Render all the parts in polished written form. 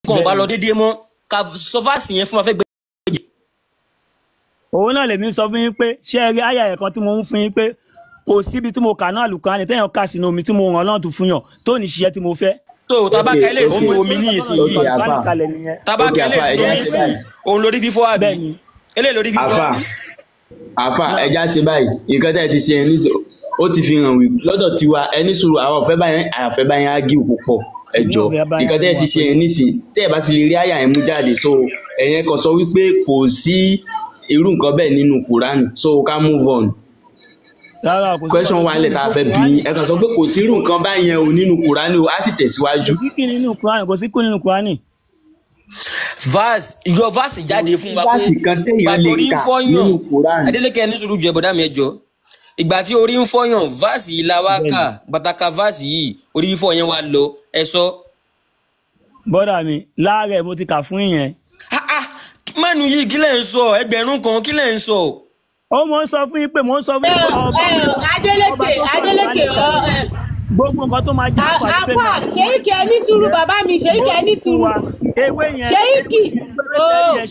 kan bá lọ dédé mọ́ ká sọ fásì yẹn fún wa fẹ́ gbé. òun náà lèmi sọ fún yín pé ṣé ẹ rí àyà ẹ̀kan tí mo ń fún yín pé kò síbi tí mo kà náà àlùkùránì téèyàn kà sínú omi tí mo ràn lọ́n tún fún yàn tó ní ṣiṣẹ́ tí mo fẹ́. tó tabaka ilé ìsinmi omi ní ìsìn yìí tabaka ilé ìsinmi omi ìsìn òun lórí fífọ́ àbí ilé lórí fífọ́. àfà ẹja ṣe báyìí nǹkan tẹ́ ẹ ti ṣe ẹ ní ó ti fi hàn wí lọ́dọ̀ tiwa ẹni sùúrù àwọn àfẹ́ báyẹn á gí púpọ̀ ẹjọ́ nǹkan tẹ́ ẹ ti ṣe ẹ nísìn tí ẹ bá ti lè rí àyà ẹ mú jáde so ẹ̀yẹn kan sọ wípé kò sí irú nǹkan bẹ́ẹ̀ nínú Kùránì so ká move on. Question wa ilẹ̀ tá a fẹ́ bí ẹ kàn sọ pé kò sí irú nǹkan báyẹn o nínú Kùránì o á sì tẹ̀síwájú. kò sí kú nínú Kùránì. verse yọ verse jáde fún wa pé gbàtórí ń fọyàn Adeleke ẹni sùúrù ju ẹbọdá mi ẹjọ ìgbà tí orí ń fọyàn verse yìí la wá kà bàtàkà verse yìí orí fífọ́ yẹn wá lọ ẹ sọ. bọ́dà mi láàárẹ̀ mo ti kà fún ìyẹn. mánu yìí kí lẹ̀ ń sọ ẹgbẹ̀rún kan kí lẹ̀ ń sọ. ó mọ̀ ń sọ fún yín pé mò ń sọ fún yín pé Adeleke gbogbo nǹkan tó máa jẹ́ àǹfààní fẹ́mi. àfà ṣèyíkì ẹni sùúrù bàbá mi ṣèyíkì ẹni sùúrù ṣèyíkì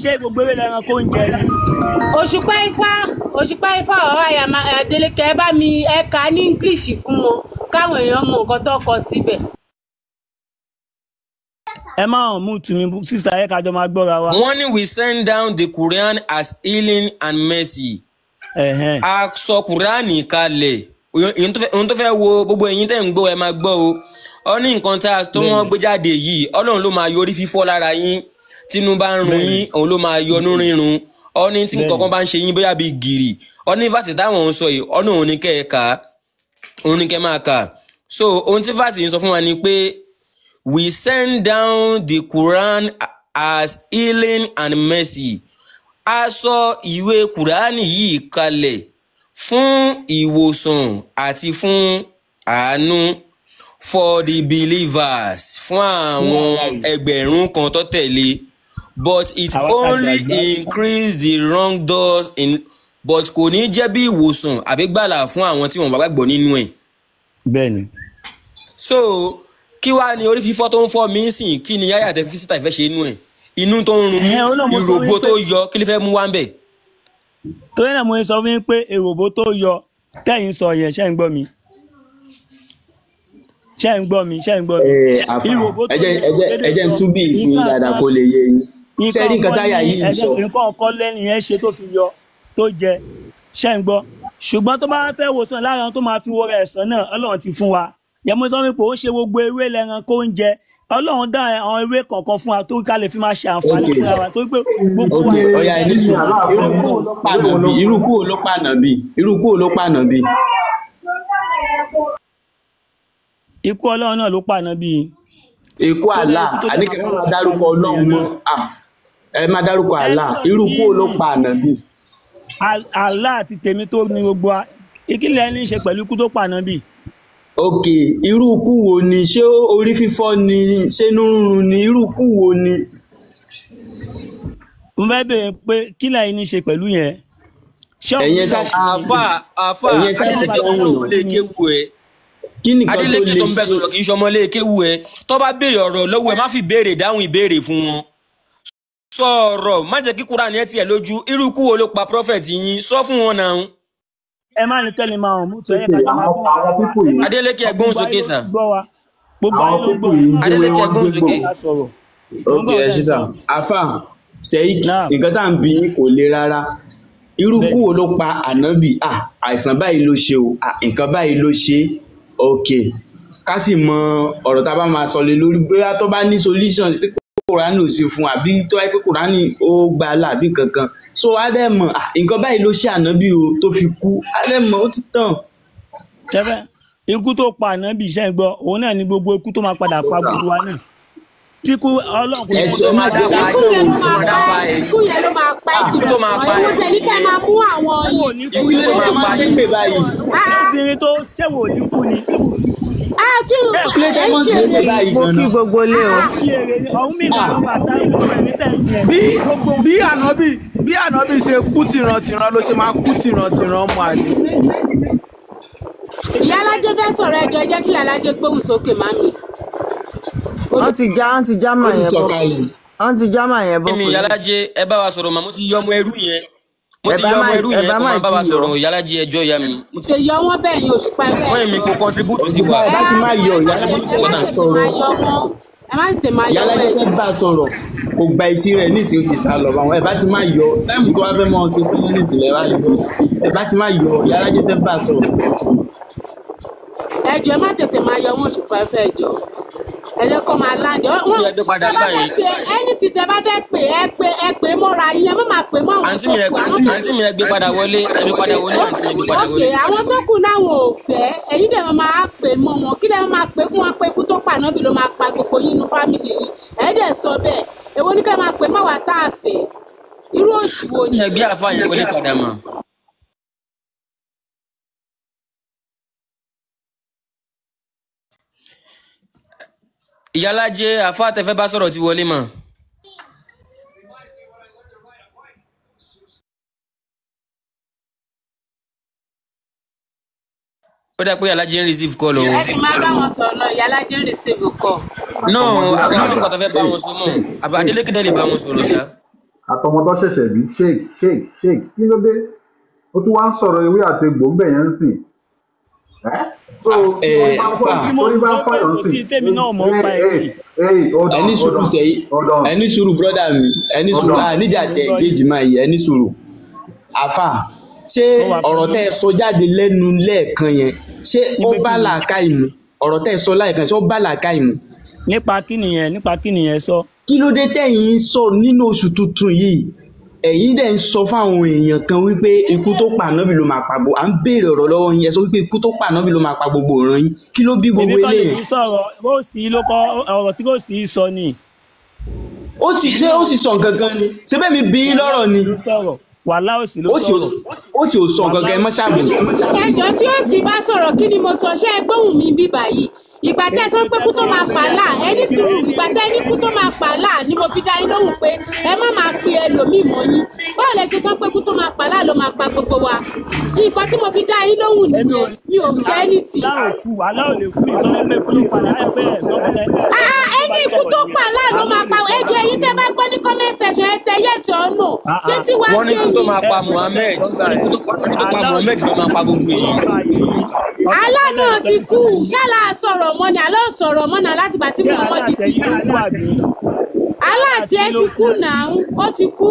ṣé gbogbo ewé lẹ́ran kó ń jẹ ni. òṣùpá ifá ọ̀rọ̀ àyà Adeleke ẹ bá mi ẹ kà á ní English fún wọn káwọn èèyàn mọ nǹkan tó kọ síbẹ̀. ẹ máa hàn mú tùmí sísá ẹ kájọ máa gbọ́ra wa. wọ́n ní we send down the Quran as healing and mercy. a sọ Quran kalẹ̀ ohun tó fẹ́ wo gbogbo ẹ̀yin tẹ́ ń gbọ́ ẹ máa gbọ́ o ọ ní nǹkan tó wọ́n gbé jáde yìí Ọlọ́run ló máa yọrí fífọ́ lára yín tínú bá ń run yín òun ló máa yọnú rírun ọ ní tí nǹkan kan bá ń ṣe yín bóyá bíi gìrì ọ ní fàtí táwọn ń sọ yìí ọ ní òun ní kẹ́ ẹ kà á òun ní kẹ́ máa kà so ohun tí fàtí ń sọ fún wa ni pé we send down the Quran as healing and mercy a sọ ìwé Quran yìí kalẹ̀ fún ìwòsàn àti fún àánú for the believers fún àwọn ẹgbẹ̀rún kan tó tẹ̀lé but it only increase the wrongdoers in but kò ní jẹ́ bí ìwòsàn àbí gbàlà fún àwọn tí wọ́n bá gbàgbọ́ nínú ẹ̀. bẹ́ẹ̀ni. so kí wàá ní orí fífọ́ tó ń fọ́ mí sìn kí ni yáyà tẹ fi síta ìfẹ́ ṣe inú ẹ̀ inú tó ń run mí ìrògbò tó yọ kí ló fẹ́ mú wá ń bẹ̀. torí náà mo sọ fún yín pé èròbó tó yọ tẹ́yìn sọ yẹn ṣé ń gbọ́ mi. ẹ jẹ́ ń tún bí ìfún dáadáa kó lè yé yín. sẹ́rí nǹkan táyà yìí sọ. nǹkan ọkọ lẹ́nu yẹn ṣe tó fi yọ tó jẹ ṣé ń gbọ́ ṣùgbọ́n tó bá fẹ́ wòsàn lára tó máa fi wo rẹ̀ ẹ̀sán náà Ọlọ́run ti fún wa yẹn mo sọ wípé ó ṣe gbogbo ewé lẹ́ran kó ń jẹ Ọlọ́run dá àwọn ewé kọ̀ọ̀kan fún wa tó ká lè fi máa ṣe àǹfààní fún wa tó pé gbogbo wa. ọ̀yà ẹni sùn irú kúrò ló pàànà bí. ikú Ọlọ́run náà ló pàànà bí. ikú Allah àníkẹ́ ẹ máa dárúkọ Ọlọ́run mọ́ ẹ máa dárúkọ Allah irú kúrò ló pàànà bí. Allah àti tèmi tó ní gbogbo wa ìkílẹ̀ ní í ṣe pẹ̀lú ikú tó pàànà bí. ok irú ikú wo ni ṣé orí fífọ́ ni ṣé nírun ni irú ikú wo ni. mo fẹ́ bèèrè pé kí láì ní ṣe pẹ̀lú yẹn. ẹ̀yin sá àfà Adeleke tó ń sọmọ lé kéwu ẹ Adeleke tó ń bẹ sọ̀rọ̀ kì í sọmọ lé kéwu ẹ tó bá béèrè ọ̀rọ̀ lọ́wọ́ ẹ má fi béèrè dáhùn ìbéèrè fún wọn sọ̀rọ̀ má jẹ́ kí Kùránì ẹ tiẹ̀ lójú irú ikú wo ló pa prophet yín sọ fún wọn náà. ẹ má ní tẹ́lẹ̀ máa hàn mú tó yẹ ká máa bọ́. Adeleke ẹgbọ́n sókè sà. gbogbo ayé ló gbọ́. Adeleke ẹgbọ́n sókè. ok ẹ ṣí sà afa sẹ́yìn nǹkan tá à ń bí kò le rárá irú kú wo ló pa ànábì àìsàn báyìí ló ṣe o nǹkan báyìí ló ṣe ok ká sì mọ ọ̀rọ̀ tá a bá máa sọ lé lórí bóyá tó bá ní solution tí Kùránì ò sí fún àbí tó wáyé pé Kùránì ó gba aláàbí kankan so adẹ́mọ̀ nǹkan báyìí ló ṣe ànábì o tó fi kú adẹ́mọ̀ ó ti tàn. ṣẹ́fẹ̀ ikú tó pa ànábì iṣẹ́ gbọ́ òun náà ni gbogbo ikú tó máa padà pa gbogbo wa náà tí kú Ọlọ́run kò tó máa dá pa ikú yẹn ló máa pa ikú tó máa pa ikú tẹ̀lé kẹ́ máa mú àwọn ikú tó máa pa ikú. obìnrin tó ṣẹ̀wò oníkú ni. mo kí gbogbo lé o. bí ànábì ṣe kú tìrantìran ló ṣe máa kú tìrantìran ọmọ àlè. ìyá alájẹ fẹ́ sọ̀rọ̀ ẹjọ́ jẹ́ kí alájẹ gbóhùn sókè mami. wọ́n ti jámà yẹn bọ́. Wọ́n ti jámà yẹn bọ́. Èmi Ìyálájé ẹ bá wa sọ̀rọ̀ mà mo ti yọ ọmọ ẹrú yẹn. Mo ti yọ ọmọ ẹrú yẹn kó máa bá wa sọ̀rọ̀ Ìyálájé ẹjọ́ ìyá mi. Ṣé yọ wọ́n bẹ́ẹ̀ ni Òṣùpá bẹ́ẹ̀? Wọ́n èmi kò contribute sí wa. Ẹ bá ti máa yọ Ìyálájé fẹ́ bá sọ̀rọ̀. Ẹ má tètè máa yọ Ìyálájé fẹ́ bá sọ̀rọ̀. Kò gba ìsí rẹ̀ nísìnyí ó ti sá lọ. Ẹ bá ti máa yọ táìmù tó wá fẹ́ mọ́ ọ sí fún nísìnyí ẹ bá ti máa yọ Ìyálájé fẹ́ bá sọ̀rọ̀. Ẹ jọ̀ọ́ ẹ má tètè máa yọ wọn Òṣùpá fẹ́ jọ. Ẹ jẹ́ kó máa láǹdì. Wọ́n ẹni tí tẹ bá fẹ́ pè ẹ pè mọ́ra yín ẹ má máa pè mọ́ àwọn tó kù. Àǹtí mi ẹ gbé padà wọlé àǹtí mi ẹ gbé padà wọlé. Àwọn tó kù náà wọn ò fẹ́ èyí dẹ̀ máa pè mọ́ wọn kí dẹ̀ máa pè fún wọn pé ikú tó pa náà bí ló máa pa gbogbo yín nínú fámìlì yìí ẹ dẹ̀ sọ bẹ́ẹ̀ èwo ní ká máa pè mọ́ wa tá a fẹ́ irú òṣì wo ni. Ẹgbẹ́ àfa yẹn wọlé padà mọ́. Ìyálájé àfa tẹfẹ́ bá sọ̀rọ̀ ti wọlé mọ́. Ó dà pé Ìyálájé ń receive call o. Ẹ ti máa bá wọn sọ̀rọ̀ lọ Ìyálájé ń receive call. No àwọn oníkan tó fẹ́ bá wọn sọ mọ́ àbá Adélékè náà lè bá wọn sọ̀rọ̀ ṣá. Àtọmọdọ́ ṣẹ̀ṣẹ̀ bí shake kí ló dé ó tún wá ń sọ̀rọ̀ ewé àti egbò ń bẹ̀ yẹn ń sìn. Ẹni sùúrù brother mi ẹni sùúrù nídìí àti engage máa yìí ẹni sùúrù àfà ṣé ọ̀rọ̀ tẹ́ ẹ sọ jáde lẹ́nu lẹ́ẹ̀kan yẹn ṣé ó bá làákàyè mu ọ̀rọ̀ tẹ́ ẹ sọ láìkan ṣé ó bá làákàyè mu. nípa kí nìyẹn sọ. kí ló dé tẹ̀yin ń sọ nínú oṣù tuntun yìí ẹ̀yin dẹ̀ ń sọ fáwọn èèyàn kan wípé ikú tó pa Ànábì ló máa pa gbogbo à ń béèrè ọ̀rọ̀ lọ́wọ́ yín ẹ sọ wípé ikú tó pa Ànábì ló máa pa gbogbo ọ̀ràn yín kí ló bí gbogbo eléyìí. èmi kọ́ lè sọ̀rọ̀ bó sì ló kọ́ ọ̀rọ̀ tí kò sí sọ ni. ó sì sọ nǹkan kan ni ṣé bẹ́ẹ̀ mi bí yín lọ́rọ̀ ni. wàhálà ó sì ló sọ̀rọ̀. ó sì ò sọ nǹkan kan ẹ mọ́ ṣàbùsí. ẹjọ́ tí ó sì bá sọ̀rọ̀ kí ni mo sọ ṣé ẹ gbóhùn mi bí báyìí ìgbà tẹ́ sọ pé kú tó máa pààlà ẹni sùúrù ìgbà tẹ́ ní kú tó máa pààlà ni mo fi dá yín lóhùn pé ẹ má máa pe ẹlòmíì mọ́ yín báwo lẹ ṣe sọ pé kú tó máa pààlà ló máa pa gbogbo wa nǹkan tí mo fi dá yín lóhùn nìyẹn mi ò fẹ́ ní tì. aláwọ̀ lè kú ìsọ̀rọ̀ pé kú ló pààlà ẹ pé ẹ̀ gbọ́dọ̀. ẹni ikú tó pààlà ló máa pa ẹjọ́ ẹ̀yin tẹ́ bá gbọ́ ní comment section ẹ tẹ yes or no ṣé tí wàá wọ́n ní kú tó máa pa Muhammed kú tó pa Muhammed ló máa pa gbogbo èyí. aláàánú ti kú ṣálá sọ̀rọ̀ mọ́ ni àlọ́ sọ̀rọ̀ mọ́ náà láti bàtí Muhammed ti kú aláàtí ẹ ti kú náà ó ti kú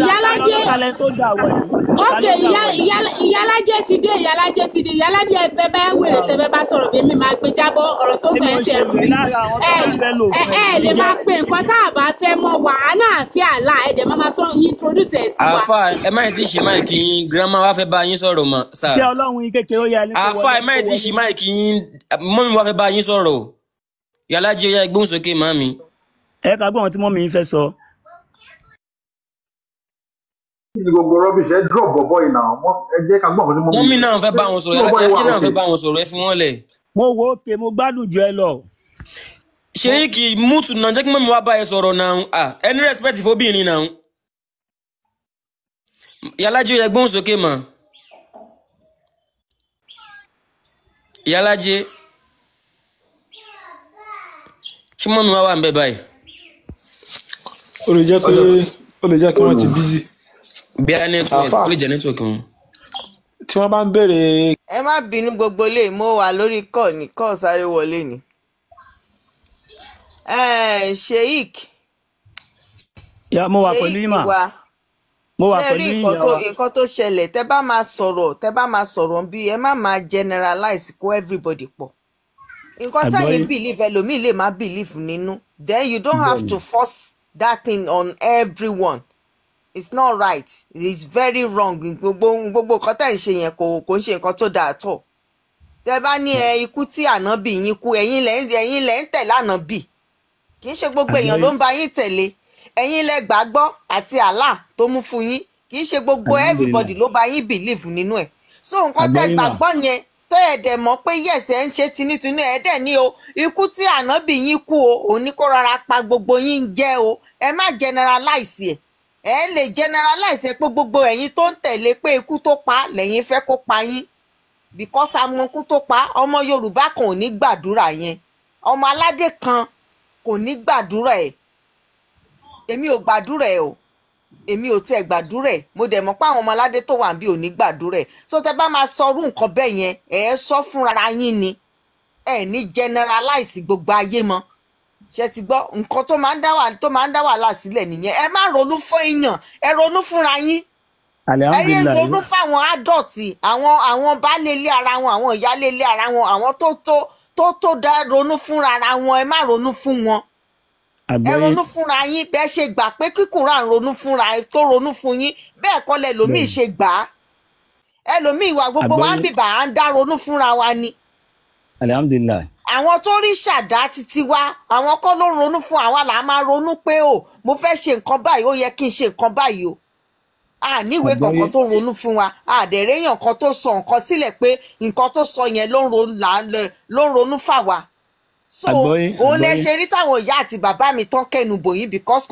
Ìyálájé ókè Ìyálájé ti dé Ìyálájé ẹgbẹ́ bá wèrè tẹ́fẹ́ bá sọ̀rọ̀ bí mi máa gbé jábọ́ ọ̀rọ̀ tó fẹ́ tẹ̀ ẹ lè máa pe nǹkan tá a bá fẹ́ mọ́ wà á náà fi àlà ẹ̀dẹ̀ máa sọ introduce ẹ̀ sí wa. àfa ẹ má ti ṣe máìkì yín girama wa fẹ́ bá yín sọ̀rọ̀ mọ́ sáà. ṣé Ọlọ́run yín kékeré ó yẹ ẹni tó wọlé. àfa ẹ má ti ṣe máìkì yín mọ́mí wa fẹ́ bá yín sọ̀rọ̀ Ìyálájé ya ìgbóhùnsókè màmí. ẹ ká gbọ́ ohun tí mọ́mí yín fẹ́ sọ. ní gbogbo rubbish ẹ drop bọ̀bọ̀ yìí náà ẹ jẹ́ ká gbọ́ ohun tí mọ́mí náà fẹ́ bá wọn sọ̀rọ̀ Ìyálájé náà fẹ́ bá wọn sọ̀rọ̀ ẹ fi wọ́n lẹ̀. mo wo òkè mo gbádùn jù ẹ lọ. Sheikh mútu náà jẹ́ kí mọ́mí wa bá ẹ sọ̀rọ̀ náà ẹni respect fóbìnrin náà. Ìyálájé ya ìgbóhùnsókè mà. Ìyálájé kí mọ́mí wa wà ń bẹ báyìí. ó lè jẹ́ kí wọ́n ti busy. bí a network ó lè jẹ́ network wọn. tí wọ́n bá ń béèrè. ẹ má bínú gbogbo lè mo wà lórí kọ́ sáré wọlé ni. Sheik. mo wà pẹ̀lú yín mà. mo wà pẹ̀lú yín yàrá. ṣé rí nǹkan tó ṣẹlẹ̀ tẹ́ bá máa sọ̀rọ̀ bí ẹ má máa generalize kó everybody pọ̀. nǹkan táyìn believe ẹlòmíì lè má believe nínú then you don't have to force that thing on everyone. It's not right. It's very wrong. Gbogbo nǹkan tẹ́ ń ṣe yẹn kò ń ṣe nǹkan tó dáa tọ̀. Tẹ́ bá ní ikú tí Ànábì yín kú ẹ̀yin lẹ ń tẹ̀lé Ànábì. Kì í ṣe gbogbo èèyàn ló ń bá yín tẹ̀lé. Ẹ̀yin lẹ gbàgbọ́ àti Allah tó mú fún yín. Kì í ṣe gbogbo everybody ló bá yín believe nínú ẹ̀. So nǹkan tẹ́ gbàgbọ́ yẹn tó ẹ̀ dẹ̀ mọ̀ pé yes ẹ̀ ń ṣe tinútinú ẹ̀ dẹ̀ ní o ikú tí Ànábì yín kú o òun ní kó rárá pa gbogbo yín jẹ́ o ẹ má generalize ẹ̀. Ẹ lè generalize pé gbogbo ẹ̀yin tó ń tẹ̀lé pé ikú tó pa lẹ́yìn fẹ́ kó pa yín because àmọ́ ikú tó pa ọmọ Yorùbá kan ò ní gbàdúrà yẹn ọmọ aládé kan kò ní gbàdúrà ẹ̀ èmi ò gbàdúrà ẹ̀ o èmi ò tiẹ̀ gbàdúrà ẹ̀ mo dẹ̀ mọ̀ pé àwọn ọmọ aládé tó wà níbí ò ní gbàdúrà ẹ̀ so tẹ́ bá máa sọ irú nǹkan bẹ́ẹ̀ yẹn ẹ̀ sọ fúnra yín ni ẹ̀ ní generalize gbogbo ayé mọ́ ṣe ti gbọ́ nǹkan tó máa ń dá wàhálà sílẹ̀ nìyẹn ẹ má ronú fún èèyàn ẹ ronú fúnra yín ẹ yé ronú fáwọn adọ́ọ̀tì àwọn baálé ilé ara wọn àwọn ìyálé ilé ara wọn àwọn tó dá ronú fúnra ara wọn ẹ má ronú fún wọn ẹ ronú fúnra yín bẹ́ẹ̀ ṣe gbà pé kíkùrà ń ronú fúnra ẹ tó ronú fún yín bẹ́ẹ̀ kọ́ lẹ́lòmíì ṣe gbà á ẹlòmíì wà gbogbo wa ń bìbà à ń dá ronú fúnra wa ni. Alhamdulillah. Àwọn tó rí ṣàdá títí wá àwọn kọ́ ló ń ronú fún àwa là á máa ronú pé o mo fẹ́ ṣe nǹkan báyìí ó yẹ kí n ṣe nǹkan báyìí o a níwèé kankan tó ronú fún wa àdẹ̀rẹ́yàn kan tó sọ nǹkan sílẹ̀ pé nǹkan tó sọ yẹn ló ń ronú fáwa so òun lè ṣe rí táwọn ìyá àti bàbá mi tán kẹnu bòyìn because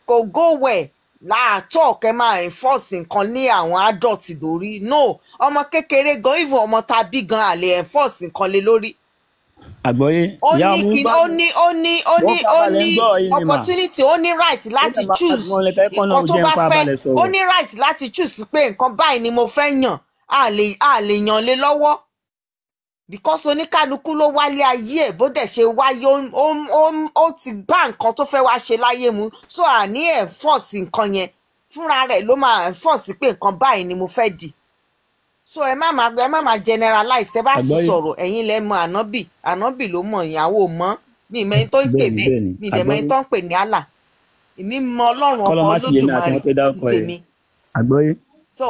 kò go well láàtọ̀ kẹ́ máa enforce nǹkan ní àwọn adult lórí no ọmọ kékeré gan even ọmọ tàbí gan àlè enforce nǹkan lé lórí. Àgbọ́yé ìyá ó ní opportunity ó ní right láti choose nǹkan tó bá fẹ́ ó ní right láti choose pé nǹkan báyìí ni mo fẹ́ yàn a lè yàn lé lọ́wọ́ because oníkálukú ló wálé ayé ẹ̀ bó dẹ̀ ṣe wáyé ó ti bá nǹkan tó fẹ́ wá ṣe láyé mu so àní enforce nǹkan yẹn fúnra rẹ̀ ló máa enforce pé nǹkan báyìí ni mo fẹ́ dì so ẹ má máa generalize tẹ́ bá sì sọ̀rọ̀ ẹ̀yin lẹ mọ̀ ànábì ló mọ̀ ìyàwó mọ̀ ní ìmẹ̀yìn tó ń pè bẹ́ẹ̀ ní ìdẹ̀mẹ̀yìn tó ń pè ní Allah èmi mọ̀ Ọlọ́run ọkọ Olódùmarè tèmi so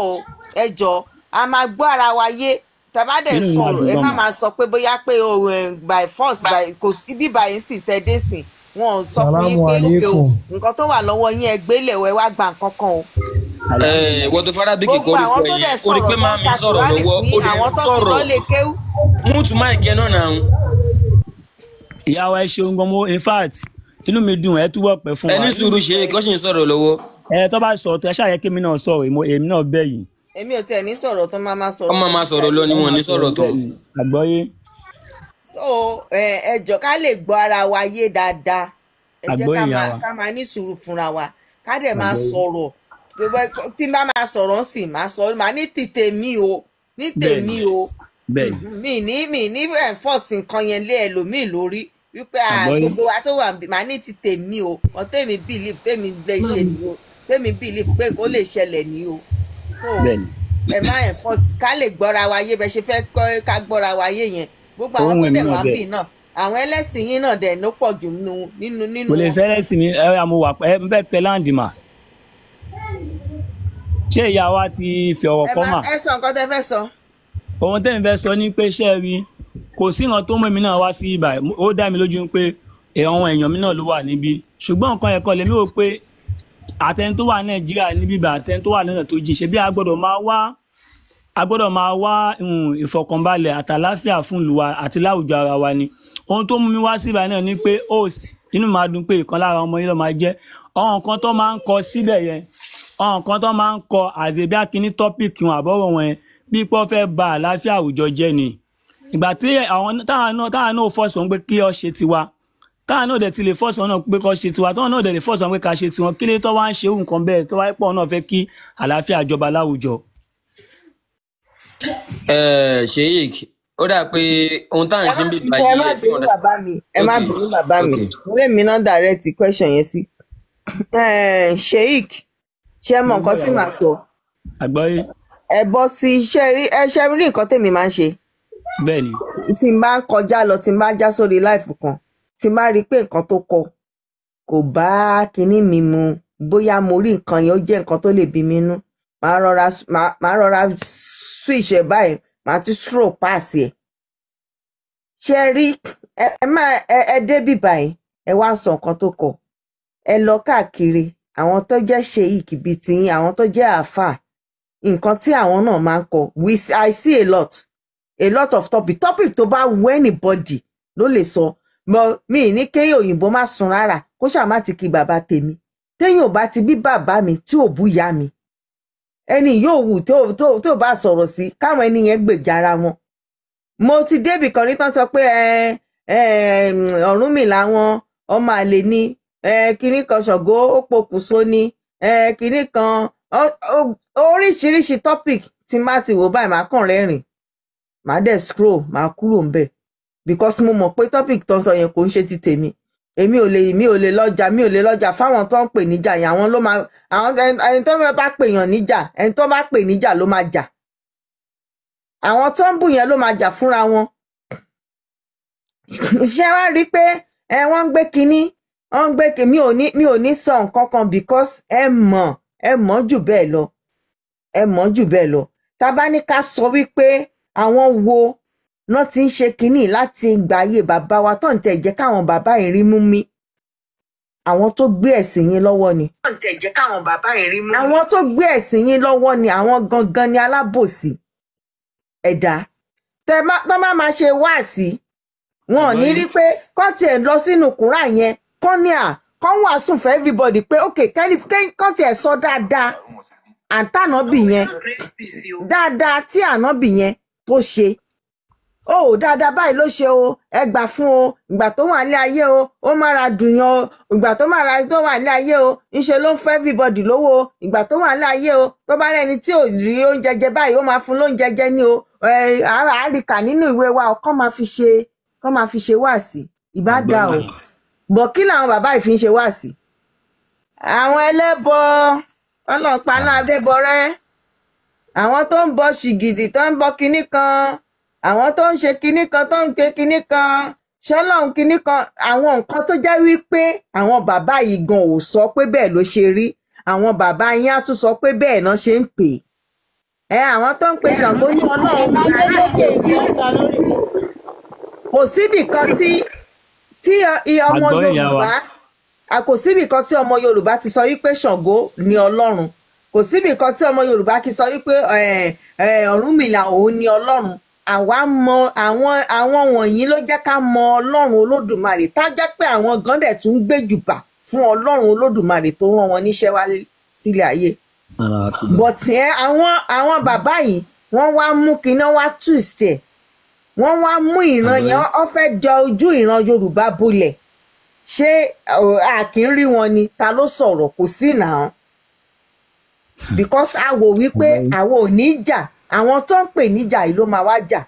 ẹ jọ a máa gbọ́ ara wa yé tàbá dẹ̀ sọ̀rọ̀ ẹ má máa sọ pé bóyá pé by force kò sí bíbá yín sì tẹ́ dé sìn wọn ò sọ fún yín pé òkè o nǹkan tó wà lọ́wọ́ yín ẹ gbélé ẹ wá gba nǹkan kan o. wọ́n tó fara bíkì kórìkọ yẹn ó rí pé máa mi sọ̀rọ̀ lọ́wọ́ ó lè sọ̀rọ̀ mú tún máa kẹ́ náà náà. ìyàwó ẹ ṣeun gan mo in fact inú mi dùn ẹ túbọ̀ pẹ́ fún wa. ẹni sùúrù ṣe kí wọ́n sì ń sọ̀rọ̀ lọ́wọ́. tó bá sọ tó ẹ ṣàyẹ kí mi náà sọ̀rọ̀ èmi náà bẹ̀ yìí. èmi ò tiẹ̀ ní sọ̀rọ̀ tó máa sọ̀rọ̀. ọmọ máa sọ̀rọ̀ lọ ni wọn ní sọ̀rọ̀ tó. Àgbọ́yé. so ẹ jọ ká lè gbọ́ ara wa yé dáadáa ẹ jẹ́ ká máa ní sùúrù fúnra wa ká dẹ̀ máa sọ̀rọ̀ tí n bá máa sọ̀rọ̀ ń sìn máa sọ máa ní tèmi o ní tèmi o mi ní enforce nǹkan yẹn lé ẹlòmíì lórí wípé gbogbo wa tó wà máa ní tèmi o ọ tèmi believe tèmi lè ṣe ni o tèmi believe pé kó lè ṣẹlẹ̀ ni o so ẹ má enforce ká lè gbọ́ra wa yé bẹ ṣe fẹ́ ká gbọ́ra wa yé yẹn gbogbo àwọn tó dẹ̀ wá bì náà àwọn ẹlẹ́sìn yín náà dẹ̀ ló pọ̀ jù nínú. kò lè sẹ́lẹ̀sìn mi mo wà ẹ ń fẹ́ pẹ́ láǹdì mà ṣé ìyá wa ti fi ọ̀rọ̀ kọ́ mà. ẹ sọ nǹkan tẹ́ fẹ́ sọ. ohun tẹ́mi fẹ́ sọ ni pé ṣé ẹ rí kò sí nǹkan tó mú èmi náà wá sí ibà ó dá mi lójú pé àwọn èèyàn mi náà ló wà níbí ṣùgbọ́n nǹkan ẹ̀kọ́ lèmi rò pé àtẹni tó wà Nàìjíríà níbí ibà àtẹni tó wà lọ́nà tó jí ṣe bí a gbọ́dọ̀ máa wá ìfọ̀kànbalẹ̀ àtàláfíà fún ìlú wa àti láwùjọ ara wa ni ohun tó mú mi wá sí ibà náà ni pé host inú máa dùn pé ìkan lára ọmọ yìí ló máa jẹ́ ọ̀hún kan tó máa ń kọ síbẹ̀ yẹn ọ̀hún kan tó máa ń kọ àzẹ̀bí akíní tọ́pìkì wọn àbọ̀wọ̀ wọn yẹn bí pọ́ fẹ́ ba àláfíà àwùjọ jẹ́ ni ìgbà tí àwọn táwọn náà fọ́ọ̀sì wọn pé kí ọ ṣe tiwa táwọn náà dẹ̀ ti lè fọ́ọ̀sì wọn náà pé kọ́ ṣe tiwa táwọn náà dẹ̀ lè fọ́ọ̀sì wọn pé ká ṣe tiwọn kí lè tó wá ń ṣe nǹkan bẹ́ẹ̀ tó wáyé pọ̀ náà fẹ́ kí àláfíà jọba láwùjọ. Sheikh ó dà pé ohun táwọn ṣe ń bí báyìí ẹ tí wọn ẹ má bínú bàbá mi mo lè mí náà direct question yẹn sí Sheikh ṣe mọ nǹkan tí màá sọ. Àgbọ́yé. ẹ bọ́ sí ṣe rí nǹkan tèmi máa ń ṣe. bẹ́ẹ̀ni. tí n bá ń kọjá lọ tí n bá já sórí láìfù kan tí n bá rí i pé nǹkan tó kọ kò bá kinní mi mu bóyá mo rí nǹkan yẹn ó jẹ́ nǹkan tó lè bí mi nú màá rọra switch ẹ̀ báyìí màá tún scroll pass ẹ̀. ṣe rí ẹ débì báyìí ẹ wá ń sọ nǹkan tó kọ ẹ lọ káàkiri àwọn tó jẹ́ sheik bíi tiyín àwọn tó jẹ́ àáfà nǹkan tí àwọn náà máa ń kọ I see a lot of topic tó bá wù anybody ló lè sọ mi ní kéyìn òyìnbó má sun rárá kó ṣáà má ti kí bàbá tèmi téyìn ò bá ti bí bàbá mi tí ò bú ìyá mi ẹni yóò wù tó bá sọ̀rọ̀ sí káwọn ẹni yẹn gbèjà ara wọn mo ti débì kan ní tán sọ pé Ọ̀rúnmìlà wọn ọmọ àlè ni kinní kan Ṣàngó ó pokùnso ni kinní kan oríṣiríṣi topic tí má ti wò báyìí máa kàn rẹ́rìn máa dẹ̀ scroll máa kúrò ńbẹ̀ because mo mọ̀ pé topic tó ń sọ yẹn kò ń ṣe ti tèmi èmi ò lè lọ́jà fáwọn tó ń pè níjà yẹn àwọn ló máa àwọn ẹni tó bá pèèyàn níjà ẹni tó bá pè níjà ló máa jà àwọn tó ń bù yẹn ló máa jà fúnra wọn ṣé wá rí pé wọ́n ń gbé kinní wọ́n ń gbé mi ò ní sọ nǹkan kan because ẹ mọ̀ jù bẹ́ẹ̀ lọ tá bá ní ká sọ wípé àwọn wo náà ti ń ṣe kinní láti ìgbà ayé bàbá wa tó ń tẹ̀ jẹ́ káwọn bàbá yìí rí mú mi àwọn tó gbé ẹ̀sìn yín lọ́wọ́ ni àwọn tó gbé ẹ̀sìn yín lọ́wọ́ ni àwọn gangan ni alábòsí ẹ̀dá tó má máa ṣe wáàsí wọn ò ní rí pé kọ́ tiẹ̀ lọ sínú kúrà yẹn kọ́ ní kọ́ wàásù for everybody pé ok kọ́ tiẹ̀ sọ dáadáa àtànábì yẹn dáadáa tí ànábì yẹn tó ṣe dáadáa báyìí ló ṣe o ẹ gbà fún o ìgbà tó wà ní ayé o ó mára dùnyàn o ìgbà tó wà ní ayé o ńṣe ló ń fẹ́ everybody lówó o ìgbà tó wà ní ayé o tó bá rẹni tí ò rí oúnjẹ jẹ báyìí ó máa fún lóúnjẹ jẹ ní o àríkà nínú ìwé wa kọ́ máa fi ṣe wáàsí ìbá dá o bọ̀ kí làwọn bàbá yìí fi ń ṣe wáàsí àwọn ẹlẹ́bọ ọlọ́pàá náà adébọrẹ́ àwọn tó ń bọ ṣìgìdì tó ń bọ kinní kan àwọn tó ń ṣe kinní kan tó ń ṣe kinní kan ṣọlọ́run kinní kan àwọn nǹkan tó jẹ́ wípé àwọn bàbá yìí gan ò sọ pé bẹ́ẹ̀ ló ṣe rí àwọn bàbá yín á tún sọ pé bẹ́ẹ̀ náà ṣe ń pè àwọn tó ń pe Ṣàngó ní ọlọ́run kò síbì kan tí ọmọ Yorùbá kò síbì kan tí ọmọ Yorùbá ti sọ wípé Ṣàngó ní ọlọ́run kò síbì kan tí ọmọ Yorùbá ti sọ wípé Ọ̀rúnmìlà òun ní ọlọ́run àwa mọ àwọn wọ̀nyí ló jẹ́ ká mọ ọlọ́run olódùmarè tá jẹ́ pé àwọn gan dẹ̀ tún gbéjùbà fún ọlọ́run olódùmarè tó rán wọn níṣẹ́ wá sílẹ̀ ayé but àwọn bàbá yìí wọ́n wá mú kíná wá twist ẹ̀ wọ́n wá mú ìran yẹn ó fẹ́ jọ ojú ìran Yorùbá bolẹ̀ ṣé àkínrí wọn ni ta ló sọ̀rọ̀ kò sí náà because a wò wípé àwọn ò ní jà àwọn tó ń pè níjà yìí ló máa wá jà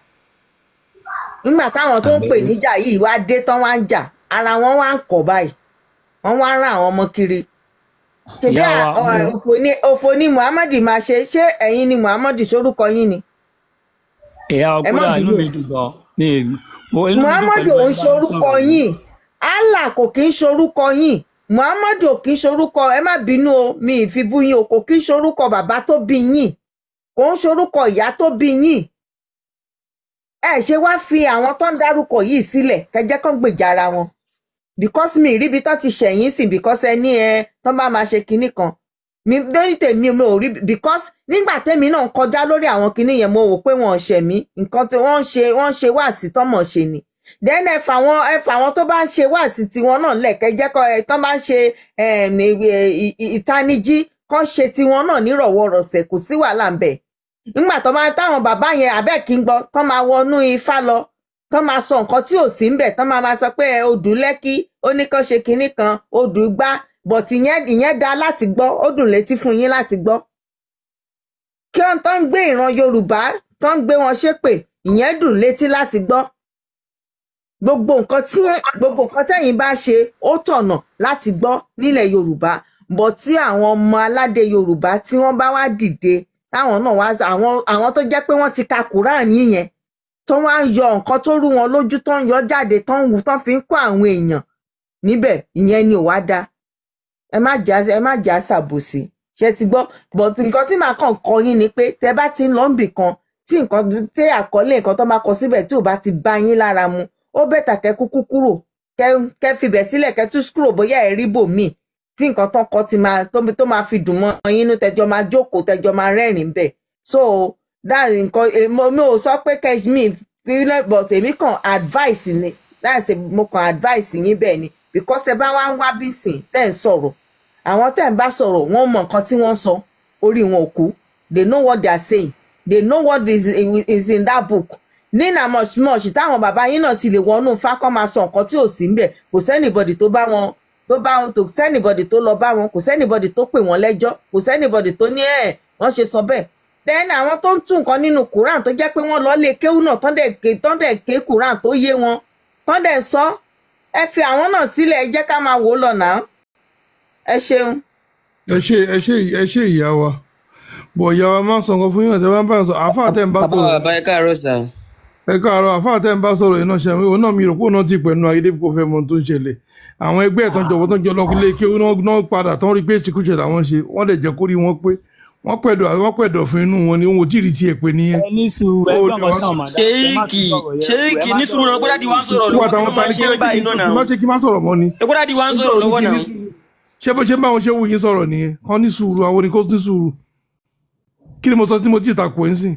nígbà táwọn tó ń pè níjà yìí wá dé tán wá ń jà ara wọn wá ń kọ̀ báyìí wọ́n wá rán àwọn ọmọ kiri ṣebí òfò ni Muhammad máa ṣe ṣé ẹ̀yin ni Muhammad sorúkọ yín ni. ìyá ọkùnrin inú mi dùn gan. Muhammad ò ń sorúkọ yín Allah kò kí ń sorúkọ yín Muhammad ò kí ń sorúkọ ẹ má bínú o mi ì fi bú yín o kò kí ń sorúkọ bàbá tó bí yín kò ń sorúkọ ìyá tó bí yín ṣe wá fi àwọn tó ń dárúkọ yìí sílẹ̀ kẹjẹ kán gbèjà ara wọn because mi ríbi tó ti ṣẹ̀yìn sí because ẹni tó bá máa ṣe kinní kan mi lórí tèmi mi ò rí because nígbà tèmi náà kọjá lórí àwọn kinní yẹn mo wò pé wọn ò ṣẹ̀ mí nǹkan tí wọ́n ṣe wá sí tọ́mọ̀ ṣe ni then ẹ fà wọn tó bá ń ṣe wá sí tiwọn náà lẹ̀kẹ́ jẹ́ kọ́ tó bá ń ṣe ìtanijí kán ṣe tiwọn náà nírọ̀wọ́rọ̀sẹ̀ kò sí wàhálà ń bẹ̀ nígbà tó máa táwọn bàbá yẹn abẹ́ẹ̀kí ń gbọ́ tó máa wọnú ifá lọ tó máa sọ nǹkan tí ò sí ń bẹ̀ tó máa sọ pé odù lẹ́kí ó ní kán ṣe kinní kan odù gbá but ìyẹn dá láti gbọ́ ó dùn létí fún yín láti gbọ́ kí wọ́n tó ń gbé ìran Yorùbá tó ń gbé wọn ṣépè ìyẹn dùn létí láti gbọ́ gbogbo nǹkan tẹ́yin bá ṣe ó tọ̀nà láti gbọ́ nílẹ̀ Yorùbá but tí àwọn ọmọ aládé Yorùbá tí wọ́n bá wá dìde táwọn náà wá àwọn tó jẹ́ pé wọ́n ti ka Quran yẹn tó wá ń yọ nǹkan tó rú wọn lójú tó ń yọ jáde tó ń wù tó fi ń kó àwọn èèyàn níbẹ̀ ìyẹn ni ò wá dá ẹ má jà ṣàbòsí ṣe ti gbọ́ but nǹkan tí màá kàn kọ yín ni pé tẹ bá ti ń lọ níbì kan tí nǹkan tẹ àkọlé nǹkan tó máa kọ síbẹ̀ tí ò bá ti bá yín lára mu ó bẹ̀tà kẹ́ kúkú kúrò kẹ́ fibẹ̀ sílẹ̀ kẹ́ tún scroll bóyá ẹ̀ rí bòmíì tí nǹkan tán kọ ti máa tó máa fi dùn mọ́ yín nú tẹjọ máa jókòó tẹjọ máa rẹ́rìn bẹ́ẹ̀ so that nǹkan mi ò sọ pé kẹ́ mi fílẹ̀ but èmi kàn advice ni mo kàn advice yín bẹ́ẹ̀ ni because ẹ bá wá ń wá bí sìn tẹ́ ń sọ̀rọ̀ àwọn tẹ́ ń bá sọ̀rọ̀ wọ́n mọ nǹkan tí wọ́n sọ orí wọn ò kú they know what they are saying they know what is in that book nínà mọ̀ṣímọ̀ṣí táwọn bàbá yín náà ti lè wọnú fákọ́ máa sọ nǹkan tí ò sí ńbẹ̀ kò sẹ́nìbọ̀dì tó bá wọn kò sẹ́nìbọ̀dì tó lọ bá wọn kò sẹ́nìbọ̀dì tó pè wọ́n lẹ́jọ́ kò sẹ́nìbọ̀dì tó ní wọ́n ṣe sọ bẹ́ẹ̀. then àwọn tó ń tún nǹkan nínú Quran tó jẹ́ pé wọ́n lọ lé kéwú náà tán dẹ̀ ké Quran tó yé wọn tán dẹ̀ sọ ẹ fi àwọn náà sílẹ̀ ẹ jẹ́ ká máa wò ó lọ náà. ẹ ṣeun. ẹ ṣe ìyá wa bọ̀ ìyá wa máa ń sọ nǹkan fún yín àti ẹ bá ń sọ àáfàá tẹ̀ ń bá sọ̀rọ̀. bàbá ẹ káàárọ̀ sà. ẹ káàárọ̀ àáfàá tẹ̀ ń bá sọ̀rọ̀ iná ṣe àwọn náà mi rò pé òun náà ti pẹ̀lú ayédè kò fẹ́ mọ tó ń ṣẹlẹ̀ àwọn ẹgbẹ́ ẹ̀tàn jọ̀wọ́ tó ń jọ lọ́kùnlé kí wọ́n náà padà tán rí pé ṣìkúṣe làwọn ṣe wọ́n lè jẹ́ kó rí wọn pé wọ́n pẹ̀dọ̀ fún inú wọn ni wọn ò tí ì rí tiẹ̀ pé nìyẹn. ṣéèkì ní sùúrù náà gbọ́dọ̀ di wá ń sọ̀rọ̀ lọ́wọ́ tó máa ṣe é báyìí náà. má ṣe kí má sọ̀rọ̀ mọ́ ni. gbọ́dọ̀ di wá ń sọ̀rọ̀ lọ́wọ́ náà. ṣé bó ṣe ń bá wọn ṣe wù yín sọ̀rọ̀ nìyẹn kàn ní sùúrù àwọn ni kò ní sùúrù. kí ni mo sọ tí mo tí ì takò ẹ́ ń sìn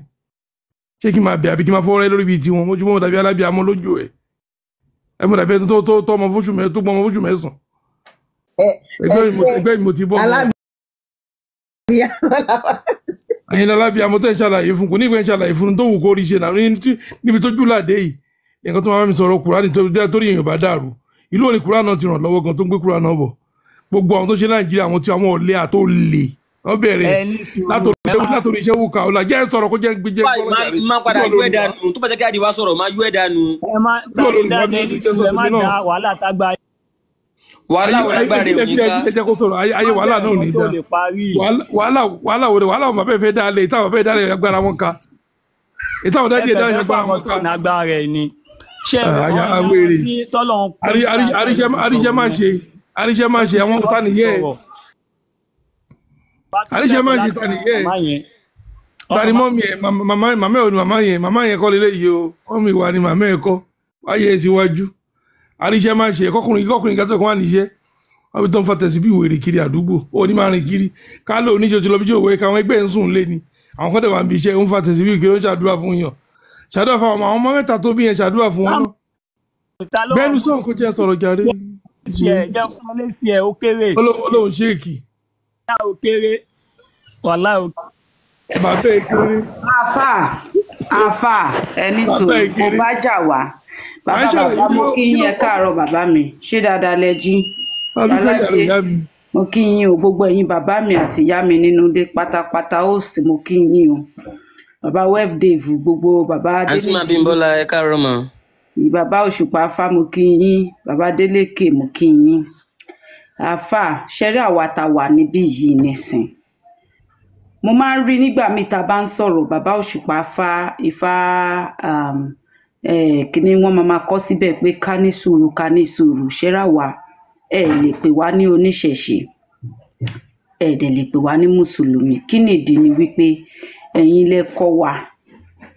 ṣé kí n máa bẹ̀ àbí kí n máa fọwọ́ rẹ lórí ibi tiwọn mojúmọ́ mo dàbí alábìàmọ́ lójú ẹ̀ ẹ mo dàbí ẹni tó ọmọ fóṣù mẹ́sàn-án ẹgbẹ́ mi mo ti bọ́ àyìn alábìàmọ́ tẹ́ ń ṣàlàyé fún kò ní ìgbẹ́ ń ṣàlàyé fún tó wù kó rí ṣe náà níbi tó júlàdé yìí nǹkan tó máa mi sọ̀rọ̀ Kùránì torí èèyàn bá dàrú ìlú òní Kùránì náà ti ràn lọ́wọ́ gan tó ń gbé Kùránì náà bọ̀ gbogbo àwọn tó ṣe Nàìjíríà àwọn tí àwọn ọ̀lẹ àtó lè wọ́n bẹ̀rẹ̀ látòrí iṣẹ́ wùkà ọ̀la jẹ́ sọ̀rọ̀ kó jẹ́ gbẹ́jẹ́ gbọ́dọ̀ máa padà yú ẹ̀ dànù tó bá jẹ́ kí àdìwá sọ̀rọ̀ máa yú ẹ̀ dànù. wàhálà wò lágbára ò ní ká. ẹ jẹ́ kó sọ̀rọ̀ ayé wàhálà náà ò ní dá wàhálà wò wàhálà wọn bẹ́ẹ̀ fẹ́ dá lé ìtàwọn bẹ́ẹ̀ dá lé agbára wọn ká ìtàwọn dá lé dá lé agbára wọn ká. agbára ẹ̀ ni ṣé àríṣẹ́ máa ṣe àwọn ọ̀tá nìyẹn àríṣẹ́ máa ṣe ta nìyẹn tani mọ́mí ẹ̀ màmá yẹn kọ́ lélẹ́ yìí o mọ́mí wa ni màmá ẹ̀ kọ́ wáyé ẹ̀ síwájú àríṣẹ́ máa ṣe kọ́kùnrin gàtọ̀ kan wà níṣẹ́ wọ́n fi tó ń fa tẹ̀sí bí wèrè kiri àdúgbò ó ní máa rìn kiri ká ló oníṣẹ́ tó lọ bí tí òwe káwọn ẹgbẹ́ ń sùn lé ni àwọn kọ́dẹ̀ wà ń bí iṣẹ́ ń fa tẹ̀sí bí kiri ó ń ṣàdúrà fún yàn ṣàdúrà fún àwọn ọmọ mẹ́ta tó bí yẹn ṣàdúrà fún wọn náà bẹ́ẹ̀ni sọ̀rọ̀ kó jẹ́ sọ̀rọ̀ jàre. olóhùn ṣéèkì. bàbá ìkéré. àfà ẹni sòrò mo bá jà wá bàbá mo kí yín ẹ káàárọ̀ bàbá mi ṣé dáadáa lẹ jí mo kí yín o gbogbo ẹ̀yin bàbá mi àti ìyá mi nínú ilé pátápátá host mo kí yín o bàbá web dave gbogbo bàbá Adélékè àti màbí Bọ́lá ẹ káàárọ̀ mọ́ bàbá Òṣùpá Afá mo kí yín bàbá Adélékè mo kí yín àfà ṣẹrí àwa tá wà níbí yìí nísìn mo máa ń rí nígbà míì tá bá ń sọ̀rọ̀ bàbá Òṣùpá Afá Ifá kíní wọ́n máa kọ síbẹ̀ pé ká ní sùúrù ṣẹ́ra wa ẹ lè pè wá ní oníṣẹ̀ṣe ẹ dẹ̀ lè pè wá ní mùsùlùmí kí nìdí ni wípé ẹ̀yin lẹ kọ́ wa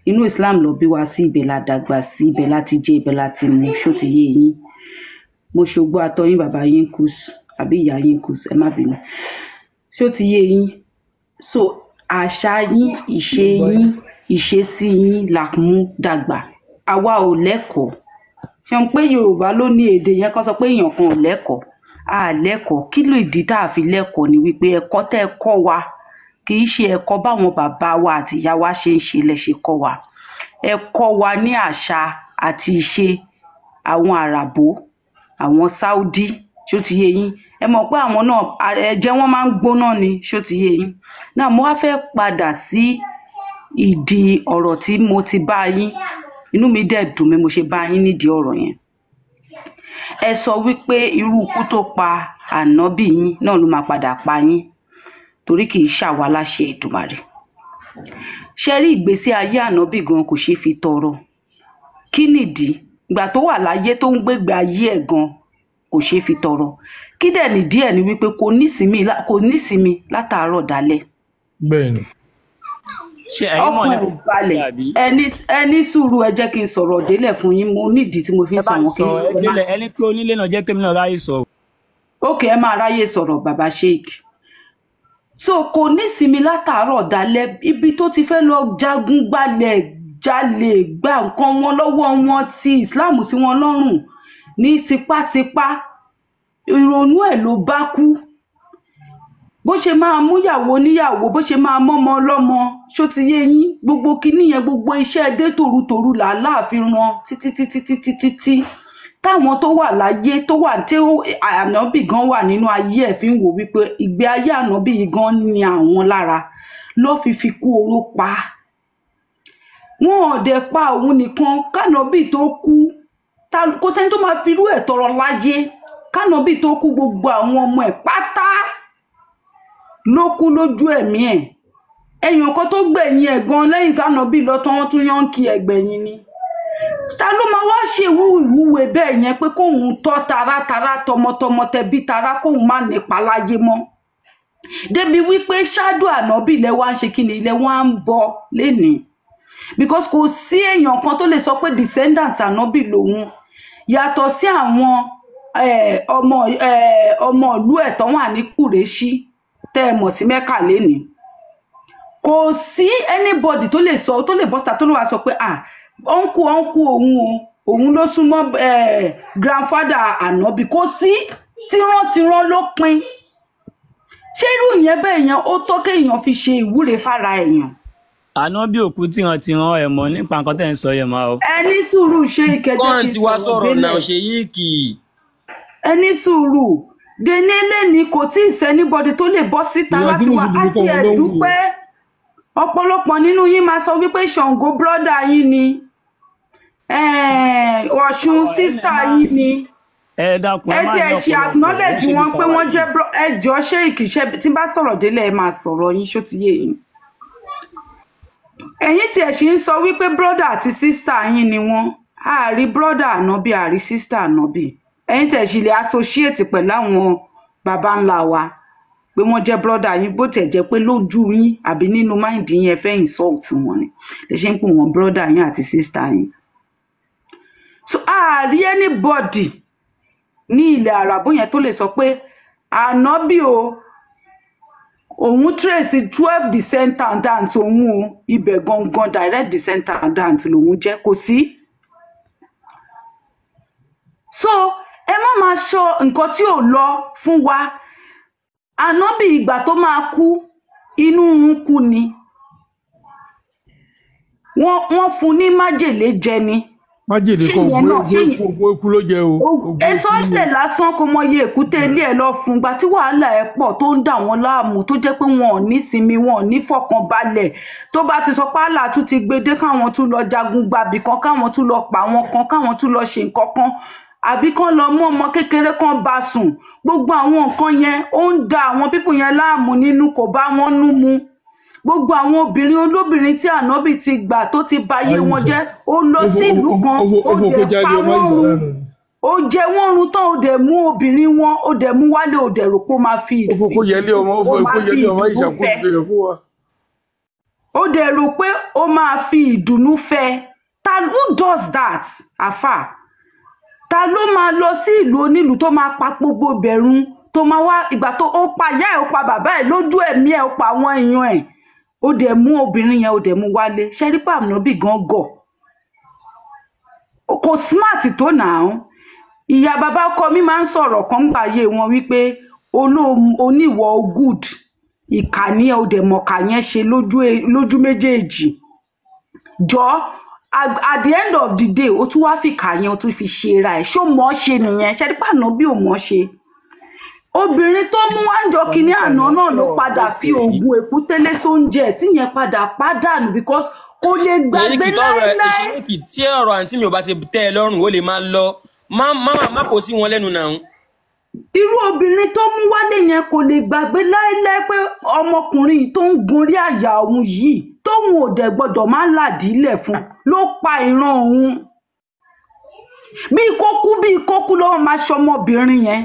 inú Islam ló bí wa sí ibẹ̀ la dàgbà sí ibẹ̀ láti jẹ ibẹ̀ láti mú ṣó ti yé yín mo ṣògbó àtọyín bàbá yín kùs àbí ìyá yín kùs ẹ má bínú ṣó ti yé yín so àṣà yín ìṣe yín ìṣesí yín là mú dàgbà àwa ò lẹ́kọ̀ọ́ ṣe ń pé Yorùbá ló ní èdè yẹn kan sọ pé èèyàn kan ò lẹ́kọ̀ọ́ a lẹ́kọ̀ọ́ kí ló ìdí tá a fi lẹ́kọ̀ọ́ ni wípé ẹ̀kọ́ tẹ́ ẹ kọ́ wa kì í ṣe ẹ̀kọ́ báwọn bàbá wa àti ìyá wa ṣe ń ṣe lẹ ṣe kọ́ wa ẹ kọ́ wa ní àṣà àti ìṣe àwọn àràbò àwọn Saudi ṣó ti yé yín ẹ mọ̀ pé àwọn náà ẹ̀jẹ̀ wọn máa ń gbóná ni ṣó ti yé yín náà mo wá fẹ́ padà sí ìdí ọ̀rọ̀ tí mo ti bá yín inú mi dẹ̀ dùn mí mo ṣe bá yín nídìí ọ̀rọ̀ yẹn ẹ sọ wípé irú ikú tó pa ànábì yín náà ló máa padà pa yín torí kì í ṣàwa láṣẹ Èdùmàrè ṣe rí ìgbésí ayé ànábì gan kò ṣeé fi tọrọ kí nìdí ìgbà tó wà láyé tó ń gbégbé ayé ẹ̀ gan kò ṣeé fi tọrọ kí dẹ̀ nìdí ẹ̀ ni wípé kò nísinmi látàárọ̀ dálẹ̀. bẹ́ẹ̀ni ọkùnrin balẹ̀ ẹni sùúrù ẹ jẹ́ kí n sọ̀rọ̀ délẹ̀ fún yín mo nídìí tí mo fi ń sọ wọn kí n sọ̀rọ̀ ẹni pé onílé náà jẹ́ kémi náà ráyè sọ̀rọ̀. ókè ẹ máa ráyè sọ̀rọ̀ bàbá sheik so kò nísinmi látàárọ̀ dálẹ̀ ibi tó ti fẹ́ lọ jagun gbalẹ̀ jalè gba nǹkan wọn lọ́wọ́ wọn ti Islam sí wọn lọ́rùn ní tipátipá ìrònú ẹ̀ ló bá kú bó ṣe máa mú yàwó níyàwó bó ṣe máa mọ́mọ ọlọ́mọ ṣó ti yé yín gbogbo kinní yẹn gbogbo iṣẹ́ dé tòrutòru làálàá fi ran títí táwọn tó wà láyé tó wà tí ànábì gan wà nínú ayé ẹ̀ fi ń wò wípé ìgbé ayé ànábì yìí gan ní àwọn lára ló fi kú oró pa wọn ò dẹ̀ pa òun nìkan kánàbì tó kú kò sẹ́ni tó máa fi irú ẹ̀ tọrọ láyé kánàbì tó kú gbogbo àwọn ọmọ ẹ̀ pátá ló kú lójú ẹ̀mí ẹ̀ èèyàn kan tó gbẹ̀yìn ẹ̀ gan lẹ́yìn kánàbì lọ tán wọ́n tún yán kí ẹgbẹ̀yìn ni ta ló máa wá ṣe ìwúwe bẹ́ẹ̀ yẹn pé kóun tọ́ taratara tọmọtọmọ tẹbí tara kóun má nípa láyé mọ́ débi wípé ṣáájú ànábì ilẹ̀ wa ń ṣe kí ni ilẹ̀ wa ń bọ lénìí because kò sí èèyàn kan tó lè sọ pé descendant ànábì lòun yàtọ̀ sí àwọn ọmọ ìlú ẹ̀ tó wà ní kùrẹ́ṣí tẹ́ ẹ mọ̀ sí mẹ́kà lénìí kò sí anybody tó lè sọ tó lè bọ́sítà tó lè wá sọ pé ọ̀nkù òun ló súnmọ́ grandfather ànábì kò sí tíran ló pin ṣé irú ìyẹn bẹ́ẹ̀ yẹn ó tó kéèyàn fi ṣe ìwúre fára èèyàn. ànábì òkú tíran ẹ̀ mọ̀ nípa nǹkan tẹ́ ń sọ yẹn máa o. ẹni sùúrù ṣe ìkẹjẹ ti sọ̀rọ̀ náà ṣe yìí kì í. ẹni sùúrù denele ni kò tí ì sẹ́nibọ́dì tó lè bọ́ síta láti wá àti ẹ̀dúpẹ́ ọ̀pọ̀lọpọ̀ nínú yín máa sọ wípé Ṣàngó brọ́dà yín ni Ọ̀ṣun sísítà yín ni ẹ ti ẹ̀ ṣe acknowledge wọn pé wọ́n jẹ́ ẹjọ́ ṣé ìkìṣẹ́ tí bá sọ̀rọ̀ délẹ̀ ẹ máa sọ̀rọ̀ yín ṣó ti yé yín ẹ̀yin tí ẹ̀ ṣì ń sọ wípé brọ́dà àti sísítà yín ni wọ́n àárí brọ́dà ànábì àárí sísítà ànábì ẹ̀yin tí ẹ̀ ṣì lè associate pẹ̀lú àwọn baba ńlá wa pé wọ́n jẹ́ brọ́dà yín bó tẹ̀ jẹ́ pé lójú yín àbí nínú máìndì yín ẹ fẹ́ insult wọn ni lè ṣe ń pè wọ́n brọ́dà yín àti sísítà yín so àárí anybody ní ilẹ̀ àràbó yẹn tó lè sọ pé ànábì òun trace 12 descendant òun o ibẹ̀ gangan direct descendant lòun jẹ́ kò sí. so ẹ má máa sọ nǹkan tí ò lọ fún wa ànábì ìgbà tó máa kú inú ń kú ni wọ́n fún ní májèlé jẹ ni májèlé kan ògbó ikú ló jẹ o. èso ilẹ̀ lásán kò mọ iye èkúté ilé ẹ̀ lọ fún gba tí wàhálà ẹ̀ pọ̀ tó ń dà wọ́n láàmú tó jẹ́ pé wọn ò ní sinmi wọn ò ní fọkànbalẹ̀ tó bá ti sọ pé àlà tún ti gbede káwọn tún lọ jagun gbàbí kan káwọn tún lọ pa àwọn kan káwọn tún lọ ṣe nǹkan kan àbí kán lọ mú ọmọ kékeré kan bá sùn gbogbo àwọn nǹkan yẹn ó ń da àwọn pípọ̀ yẹn láàmú nínú kò bá wọn nú mu gbogbo àwọn obìnrin olóbìnrin tí ànábì ti gbà tó ti bayé wọn jẹ́ ó lọ sí ìlú kan ó dẹ̀ pa wọ́n run ó jẹ wọ́n run tán ó dẹ̀ mú obìnrin wọn ó dẹ̀ mú wálé ó dẹ̀ rò pé ó máa fi ìdùnnú fẹ́ ó dẹ̀ rò pé ó máa fi ìdùnnú fẹ́ who does that àfà ta ló máa lọ sí ìlú onílùú tó máa pa gbogbo bẹ̀rùn tó máa wá ìgbà tó ó pa ìyá ẹ̀ ó pa bàbá ẹ̀ lójú ẹ̀mí ẹ̀ ó pa àwọn èèyàn ẹ̀ ó dẹ̀ mú obìnrin yẹn ó dẹ̀ mú wálé ṣẹ́rípà ànábì gan gọ̀ kò smart tó náà ìyá bàbá ọkọ mi máa ń sọ̀rọ̀ kan gbà yé wọn wípé oníwọ̀ good ìkànnì ẹ̀ ó dẹ̀ mọ̀ọ́kà yẹn ṣe lójú méjèèjì jọ at the end of the day ó tún wá fi kà yẹn ó tún fi ṣe ra ẹ̀ ṣó mọ̀ ọ́ ṣe nìyẹn ṣẹ́rípà ànábì ò mọ̀ ọ́ ṣe obìnrin tó mú wáńjọ kínní àná náà ló padà fi oògùn èkútélé sóúnjẹ tí yẹn padà pàdánù because kò lè gbàgbé láíláí. ìṣèlérí tí ọ̀rọ̀ àǹtí mi ò bá ti tẹ́ ẹ lọ́rùn ó lè máa lọ má kò sí wọn lẹ́nu náà. irú obìnrin tó mú wálé yẹn kò lè gbàgbé láíláí pé ọmọkùnrin tó ń gorí àyà òun yìí tóun ò dẹ̀ gbọ́dọ̀ máa ń làdílẹ̀ fún ló pa ìran òun bí kókú ló máa ṣọmọbìnrin yẹn.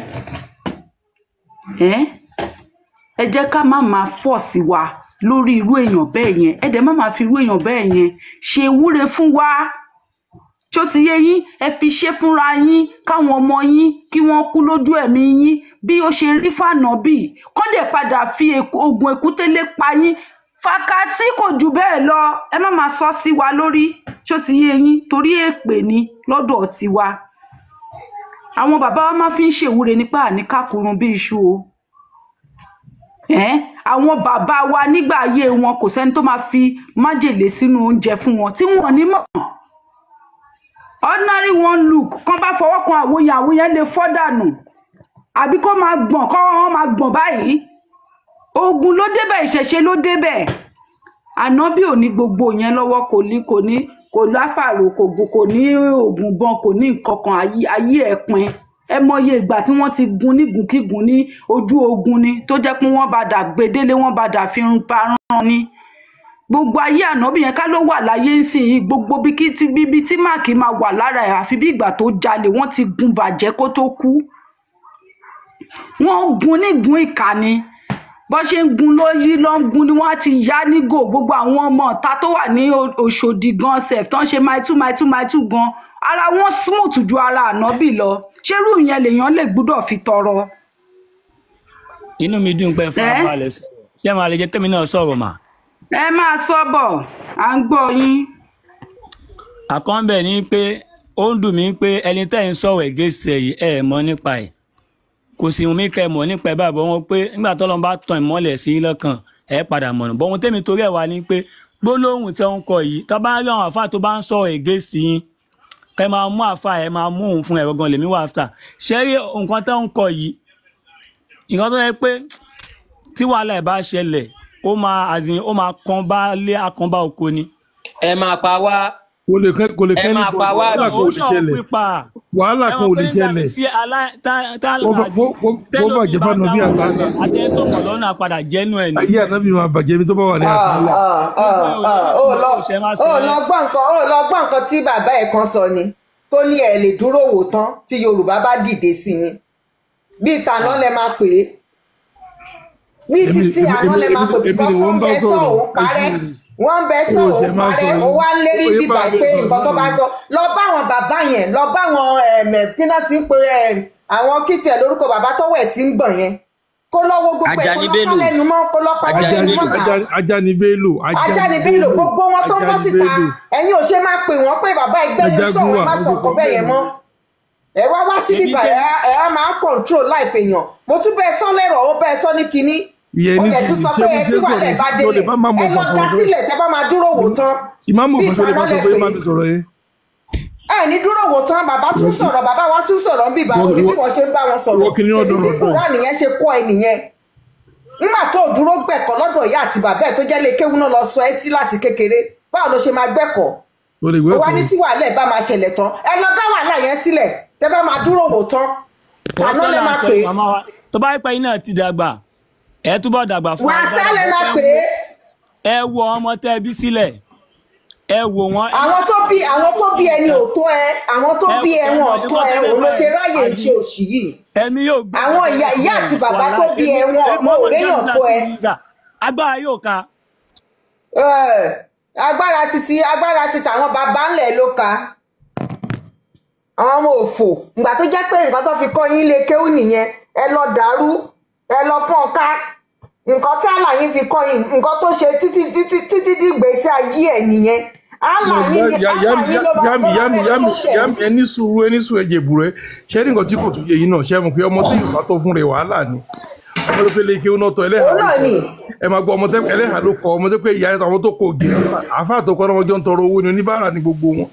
ẹ jẹ́ ká má máa fọ́ọ̀sì wa lórí irú èèyàn bẹ́ẹ̀ yẹn ẹ dẹ̀ má máa fi irú èèyàn bẹ́ẹ̀ yẹn ṣe ìwúre fún wa tí ó ti yé yín ẹ fi ṣe fúnra yín káwọn ọmọ yín kí wọ́n kú lójú ẹ̀mí yín bí ó ṣe rí fànàbì kọ́ dẹ̀ padà fi oògùn èkútélé pa yín fàkàtì kò jù bẹ́ẹ̀ lọ ẹ má máa sọ sí wa lórí tí ó ti yé yín torí èpè ni lọ́dọ̀ tiwa àwọn bàbá wa máa fi ń ṣèwúre nípa àníkàkùrún bí iṣu o àwọn bàbá wa nígbà ayé wọn kò sẹ́ni tó máa fi májèlé sínú oúnjẹ fún wọn tí wọn ní mọ̀ ordinary one look kan bá fọwọ́ kan àwòyàn lè fọ́ dànù àbí kó máa gbọ̀n kọ́ wọn máa gbọ̀n báyìí ogun ló débẹ̀ ìṣẹ̀ṣe ló débẹ̀ ànábì ò ní gbogbo yẹn lọ́wọ́ kò láfàrò kò ní oògùn gan kò ní nǹkan kan ayé ẹ̀pin ẹ mọye ìgbà tí wọ́n ti gun nígunkígun ní ojú ogun ni tó jẹ́ pé wọ́n bá dà gbedele wọ́n bá dà fi run parán ni gbogbo ayé ànábì yẹn ká ló wà láyé ńsìnyí gbogbo bíbí tí máàkì máa wà lára ẹ̀ àfi bí ìgbà tó jalè wọ́n ti gun bàjẹ́ kó tó kú wọ́n gun nígun ìkànnì bó ṣe ń gun lóyí ló ń gun ni wọ́n ti yá nígò gbogbo àwọn ọmọ ọ̀tá tó wà ní Òṣòdì gan sef tó ń ṣe máìtú gan ara wọn smooth ju ara ànábì lọ ṣerú yẹn lèèyàn lè gbúdọ̀ fi tọrọ. inú mi dùn pé fún abalẹ̀ ṣé máa lè jẹ́ tèmi náà sọ̀rọ̀ mà. ẹ máa sọ bọ̀ à ń gbọ́ yín. àkọ́ńbẹ̀ ni pé ó ń dùn mí pé ẹni tẹ́ ń sọ̀rọ̀ ẹ̀gẹ́sẹ̀ yìí ẹ̀ mọ̀ nípa ẹ̀ kò sì wùn mí kẹ́ mọ̀ nípa ẹ̀ báàbọ̀ wọn pé nígbà tó lọ́n bá tan ìmọ́lẹ̀ sí lọ́kàn ẹ̀ padà mọ̀nà bọ́ ohun tẹ́mi torí ẹ̀ wá ni pé gbólóhùn tí wọ́n kọ yìí tó bá rí àwọn àfáà tó bá ń sọ̀rọ̀ ẹ̀gẹ́sì yín kẹ́ máa mú àfáà ẹ̀ máa mú òun fún ẹ̀rọ gan lèmi wà áfítà ṣé rí nǹkan tó ń kọ yìí nǹkan tó yẹ pé tí wàhálà ẹ̀ bá ṣẹlẹ̀ ó máa kan bá lé akànbá oko ni. ẹ máa pa wá. ẹ máa pa wá wàhálà kan ò lè ṣẹlẹ̀ bó bàjẹ́ fún ànábì àtàlà àtẹ́tọ̀ mọ̀lọ́nà padà jẹ́nu ẹ̀ ní. ayé ànábì máa bàjẹ́ mi tó bá wà ní àtàlà. ó lọ gbọ́ nǹkan tí bàbá ẹ̀ kan sọ ni tó ní ẹ̀ lè dúró wò tán tí Yorùbá bá dìde sí ni bí ìtànà lẹ máa pè é bí títí àná lẹ máa pè é bí wọ́n bẹ sọ òun parẹ́ wọ́n bẹ sọ òun parẹ́ ó wá lérí bíbá pé nǹkan tó bá sọ lọ bá àwọn bàbá yẹn lọ bá àwọn kíná tí ń pe àwọn kìtì ẹ̀ lórúkọ bàbá tọ́wọ́ ẹ̀ tí ń gbọ̀n yẹn kó lọ́wọ́ gbogbo ẹ̀ kó lọ́kọ́ lẹ́nu mọ́ kó lọ́kọ́ lẹ́nu mọ́ Ajani Bello gbogbo wọn tó ń bọ́ síta ẹ̀yin ò ṣe máa pè wọ́n pé bàbá ẹgbẹ́ mi sọ̀rọ̀ má sọ̀kọ́ bẹ́ẹ̀ yẹn mọ́ ẹ wá sí bíbá ẹ á máa control life èèyàn mo tún bẹ́ẹ̀ sọ lẹ́rọ̀ ó bẹ́ẹ̀ sọ ní kinní ó kẹ̀ tún sọ pé ẹ tí wà lẹ̀ bá délé ẹ lọ dá sílẹ̀ tẹ́ bá máa dúró wò tán bí ìtàná lẹ pé ẹ ní dúró wò tán bàbá tún sọ̀rọ̀ bàbá wa tún sọ̀rọ̀ bí bàbá òní bí wọ́n ṣe ń bá wọn sọ̀rọ̀ ṣèbí bí kúrò nìyẹn ṣe kọ́ ẹ nìyẹn nígbà tó dúró gbẹ̀kọ́ lọ́dọ̀ ìyá àti bàbá ẹ̀ tó jẹ́ lè kéwú náà lọ sọ ẹ́ sí láti kékeré báwo ló ṣe máa gbẹ̀kọ́ ó wá ní tí wàhálà ẹ̀ bá máa ṣẹlẹ̀ tán ẹ lọ dá wàhálà yẹn sílẹ̀ tẹ́ bá máa dúró wò tán àná lè máa pè é. tó bá pẹ́ iná ti dàgbà ẹ túbọ̀ dàgbà fún wàá sálẹ̀ máa pè é. ẹ wo ọmọ tẹ́ bí sílẹ̀ ẹ wò wọn. àwọn tó bí ẹni ò tó ẹ àwọn tó bí ẹ wọn ò tó ẹ òun ló ṣe ráyè ṣe òṣì yìí. ẹ̀mí yóò gbé àwọn ìyá àti bàbá tó bí ẹ wọn ò léèyàn tó ẹ. agbára yóò ka. agbára ti tàwọn bàbá ńlẹ̀ ló ka. àwọn ọmọ òfò ìgbà tó jẹ́ pé nǹkan tó fi kọ́ yín lé kéwù nìyẹn ẹ lọ dàrú ẹ lọ fọ́n ká nǹkan tí àlàyé fi kọ́ yín nǹkan tó ṣe títí dìgbésí ayé ẹ̀ nìyẹn ẹni sùúrù ẹjẹ bùrẹ ṣe ní nǹkan tí kò tó yẹ yìí náà ṣe mọ̀ pé ọmọ tí Yorùbá tó fún rẹ wàhálà ni ọmọ tó fẹ́ lè kí ó náà tọ ẹlẹ́hà ló kọ ẹ máa gbọ́ ọmọ tẹ́ ẹlẹ́hà ló kọ ọmọ tó pé ìyá àwọn tó kọ ògì àfáà tó kọ́ ọmọ jọ ń tọrọ owó ni oníbàárà ni gbogbo wọn.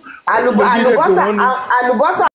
àlùbọ́sà